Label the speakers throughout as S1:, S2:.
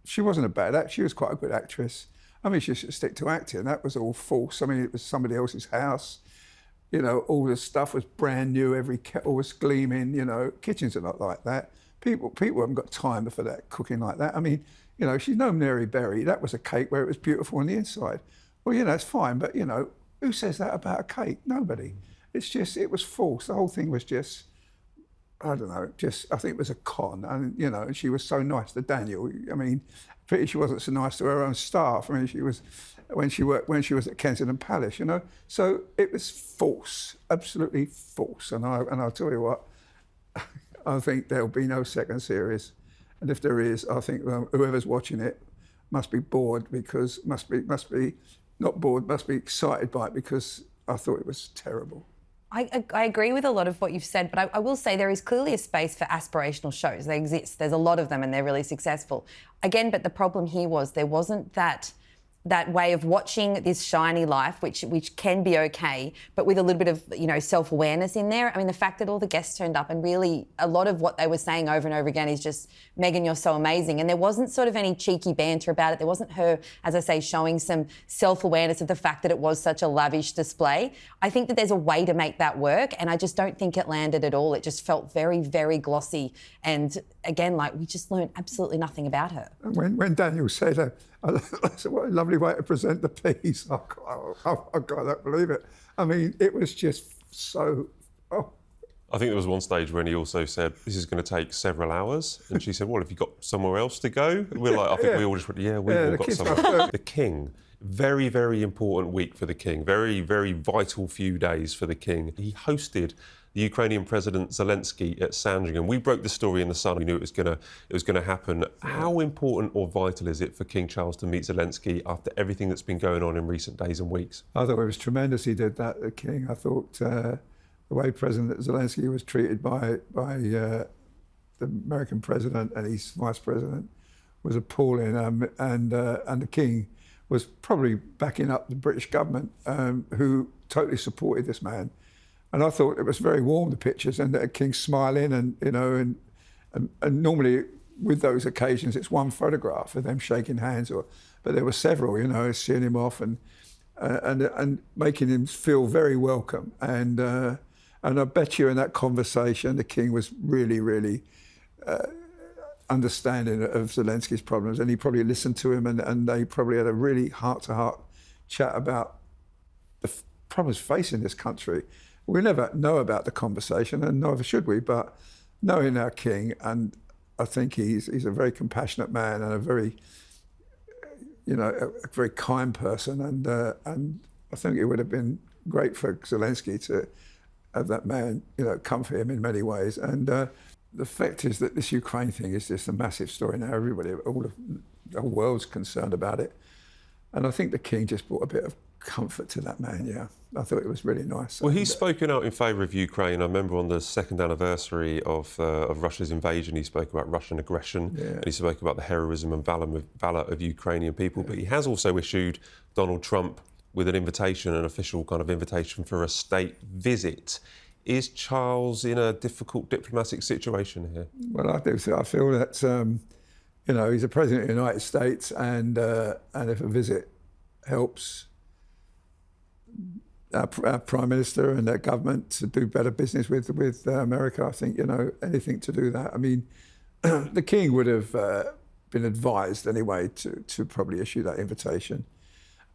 S1: she wasn't a bad actress. She was quite a good actress. I mean, she should stick to acting. That was all false. I mean, it was somebody else's house. You know, all the stuff was brand new. Every kettle was gleaming. You know, kitchens are not like that. People haven't got time for that cooking like that. I mean, you know, she's no Mary Berry. That was a cake where it was beautiful on the inside. Well, you know, it's fine, but you know, who says that about a cake? Nobody. It's just, it was false. The whole thing was just, I don't know, I think it was a con. And, you know, and she was so nice to Daniel. I mean, pity she wasn't so nice to her own staff. I mean, she was, when she was at Kensington Palace, you know. So it was false, absolutely false. And I'll tell you what, I think there'll be no second series. And if there is, I think whoever's watching it must be bored because, must be not bored, must be excited by it because I thought it was terrible.
S2: I agree with a lot of what you've said, but I will say there is clearly a space for aspirational shows. They exist. There's a lot of them and they're really successful. Again, but the problem here was there wasn't that way of watching this shiny life, which can be okay, but with a little bit of, you know, self-awareness in there. I mean, the fact that all the guests turned up and really a lot of what they were saying over and over again is just, Meghan, you're so amazing. And there wasn't sort of any cheeky banter about it. There wasn't her, as I say, showing some self-awareness of the fact that it was such a lavish display. I think that there's a way to make that work, and I just don't think it landed at all. It just felt very, very glossy. And again, like, we just learned absolutely nothing about her.
S1: When Daniel said that, I said, what a lovely way to present the piece. I can't believe it. I mean, it was just so... Oh.
S3: I think there was one stage when he also said, this is going to take several hours. And she said, well, have you got somewhere else to go? We're like, I think we all just went, yeah, we've all got somewhere. The King, very, very important week for the King. Very, very vital few days for the King. He hosted the Ukrainian President Zelensky at Sandringham. We broke the story in the Sun. We knew it was going to happen. How important or vital is it for King Charles to meet Zelensky after everything that's been going on in recent days and weeks?
S1: I thought it was tremendous he did that, the King. I thought the way President Zelensky was treated by the American president and his vice president was appalling. And the King was probably backing up the British government, who totally supported this man. And I thought it was very warm, the pictures, and the King smiling, and you know, and normally with those occasions it's one photograph of them shaking hands, but there were several, you know, seeing him off and making him feel very welcome. And I bet you in that conversation the King was really, really understanding of Zelensky's problems, and he probably listened to him, and they probably had a really heart-to-heart chat about the problems facing this country. We never know about the conversation, and neither should we, but knowing our King, and I think he's a very compassionate man and a very, you know, a very kind person, and I think it would have been great for Zelensky to have that man, you know, come for him in many ways. And the fact is that this Ukraine thing is just a massive story now. Everybody, the whole world's concerned about it, and I think the King just brought a bit of comfort to that man, yeah. I thought it was really nice.
S3: Well, he's spoken out in favour of Ukraine. I remember on the second anniversary of Russia's invasion, he spoke about Russian aggression, and he spoke about the heroism and valour of Ukrainian people. But he has also issued Donald Trump with an invitation, an official kind of invitation for a state visit. Is Charles in a difficult diplomatic situation here?
S1: Well, I do. I feel that, you know, he's a president of the United States, and if a visit helps our Prime Minister and their government to do better business with America, I think, you know, anything to do that. I mean, the King would have been advised anyway to probably issue that invitation.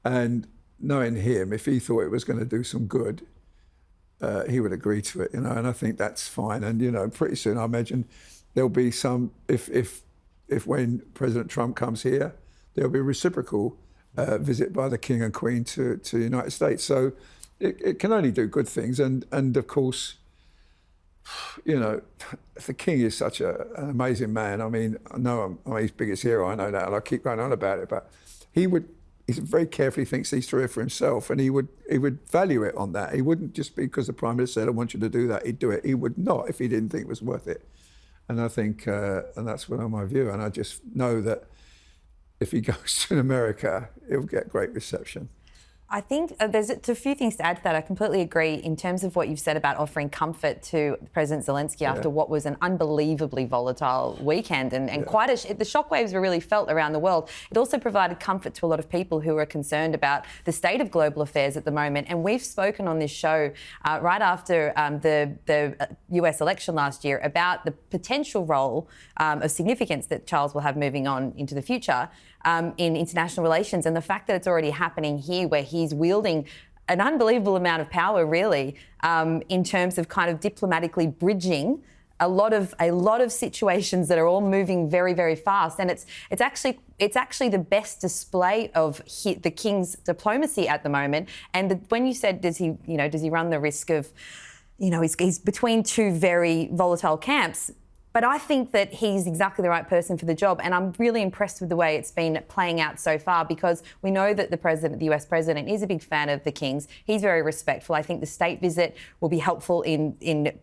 S1: And knowing him, if he thought it was going to do some good, he would agree to it, you know, and I think that's fine. And, you know, pretty soon I imagine there'll be some, if when President Trump comes here, there'll be a reciprocal visit by the King and Queen to the United States. So it can only do good things. And of course, you know, the King is such an amazing man. I mean, I know I'm his biggest hero, I know that, and I keep going on about it, but he very carefully thinks these through for himself, and he would value it on that. He wouldn't just because the Prime Minister said, I want you to do that, he'd do it. He would not if he didn't think it was worth it. And I think, and that's my view, and I just know that if he goes to America, he'll get great reception.
S2: I think there's a few things to add to that. I completely agree in terms of what you've said about offering comfort to President Zelensky after what was an unbelievably volatile weekend and quite the shockwaves were really felt around the world. It also provided comfort to a lot of people who are concerned about the state of global affairs at the moment. And we've spoken on this show right after the US election last year about the potential role of significance that Charles will have moving on into the future in international relations, and the fact that it's already happening here where he's wielding an unbelievable amount of power, really, in terms of kind of diplomatically bridging a lot of situations that are all moving very, very fast. And it's actually the best display of the King's diplomacy at the moment. And when you said, does he run the risk of, he's between two very volatile camps? But I think that he's exactly the right person for the job, and I'm really impressed with the way it's been playing out so far, because we know that the US president, is a big fan of the Kings. He's very respectful. I think the state visit will be helpful in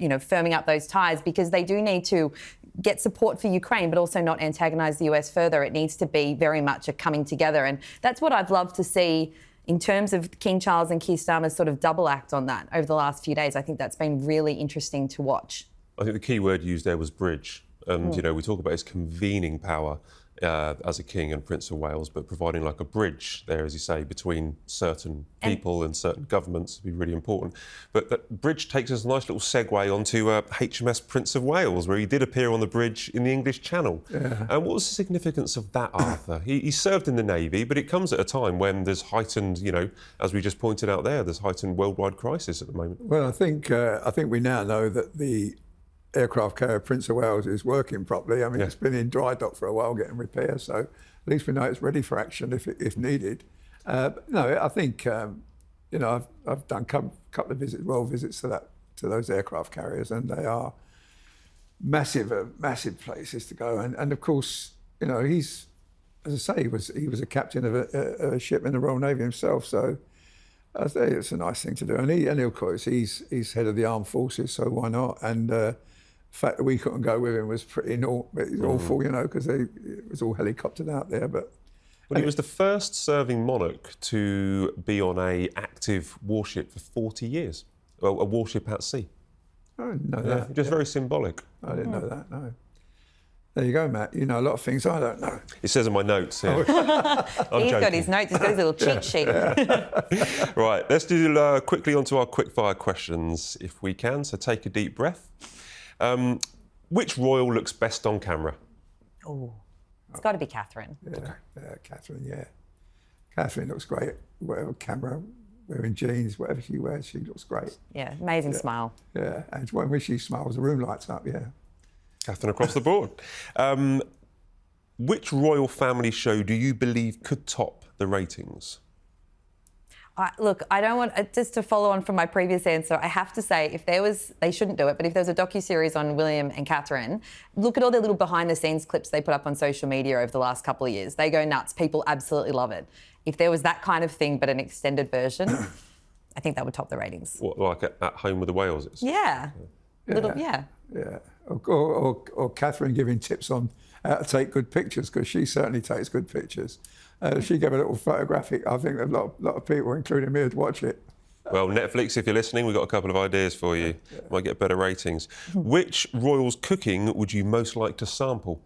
S2: firming up those ties, because they do need to get support for Ukraine, but also not antagonise the US further. It needs to be very much a coming together, and that's what I've loved to see. In terms of King Charles and Keir Starmer's sort of double act on that over the last few days, I think that's been really interesting to watch.
S3: I think the key word used there was bridge. And, we talk about his convening power as a king and Prince of Wales, but providing like a bridge there, as you say, between certain people and certain governments would be really important. But that bridge takes us a nice little segue onto HMS Prince of Wales, where he did appear on the bridge in the English Channel. Yeah. And what was the significance of that, Arthur? He served in the Navy, but it comes at a time when there's heightened, as we just pointed out there, there's heightened worldwide crisis at the moment.
S1: Well, I think we now know that the aircraft carrier Prince of Wales is working properly. I mean, it's been in dry dock for a while getting repairs, so at least we know it's ready for action if needed. No, I think I've done a couple of visits to those aircraft carriers, and they are massive places to go. And of course, he's, as I say, he was a captain of a ship in the Royal Navy himself, so I say it's a nice thing to do. And of course, he's head of the armed forces, so why not? And the fact that we couldn't go with him was pretty awful, because it was all helicoptered out there. But
S3: he was the first serving monarch to be on an active warship for 40 years, a warship at sea.
S1: I didn't know that.
S3: Just very symbolic.
S1: I didn't know that, no. There you go, Matt. You know a lot of things I don't know.
S3: It says in my notes, yeah.
S2: He's got his notes, he's got his little cheat sheet.
S3: Right, let's do quickly onto our quickfire questions, if we can. So take a deep breath. Which royal looks best on camera?
S2: Oh, it's got to be Catherine.
S1: Catherine, Catherine looks great. Whatever camera, wearing jeans, whatever she wears, she looks great.
S2: Yeah, amazing smile.
S1: Yeah, and when she smiles, the room lights up,
S3: Catherine across the board. Which royal family show do you believe could top the ratings?
S2: Look, I don't want, just to follow on from my previous answer, I have to say, if there was, they shouldn't do it, but if there was a docuseries on William and Catherine, look at all the little behind-the-scenes clips they put up on social media over the last couple of years. They go nuts. People absolutely love it. If there was that kind of thing, but an extended version, I think that would top the ratings.
S3: What, like at home with the Waleses?
S2: Yeah. Yeah.
S1: Or Catherine giving tips on how to take good pictures, because she certainly takes good pictures. She gave a little photographic. I think a lot of people, including me, would watch it.
S3: Well, Netflix, if you're listening, we've got a couple of ideas for you. Might get better ratings. Which royal's cooking would you most like to sample?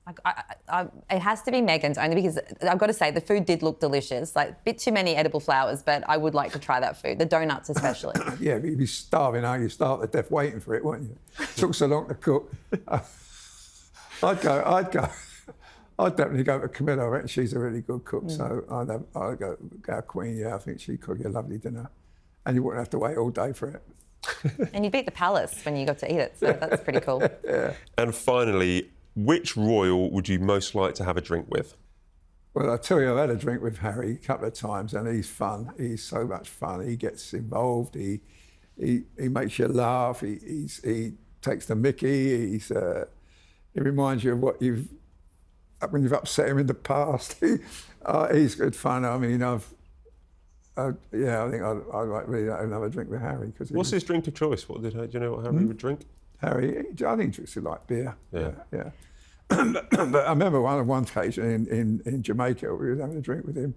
S2: It has to be Meghan's, only because I've got to say the food did look delicious. Like a bit too many edible flowers, but I would like to try that food. The donuts especially.
S1: Yeah, but you'd be starving, you starve to death waiting for it, wouldn't you? Took so long to cook. I'd definitely go to Camilla. I reckon she's a really good cook, so I'd go Queen. Yeah, I think she'd cook you a lovely dinner, and you wouldn't have to wait all day for it.
S2: And you beat the palace when you got to eat it, so that's pretty cool.
S1: Yeah.
S3: And finally, which royal would you most like to have a drink with?
S1: Well, I tell you, I've had a drink with Harry a couple of times, and he's fun. He's so much fun. He gets involved. He makes you laugh. He takes the mickey. He reminds you of when you've upset him in the past. He's good fun. I mean, I think I'd like really like another drink with Harry.
S3: What's his drink of choice? Do you know what Harry would drink?
S1: Harry, I think he drinks like beer. Yeah. But I remember on one occasion in Jamaica, we were having a drink with him,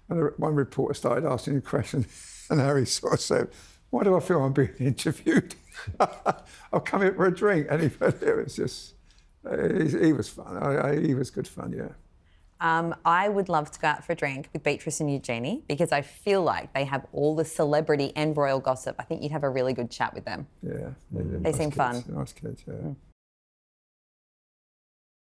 S1: And one reporter started asking him questions, and Harry sort of said, "Why do I feel I'm being interviewed? I'll come in for a drink." And it was just, he was fun. He was good fun, yeah.
S2: I would love to go out for a drink with Beatrice and Eugenie because I feel like they have all the celebrity and royal gossip. I think you'd have a really good chat with them.
S1: Yeah.
S2: They seem fun.
S1: Nice kids, yeah.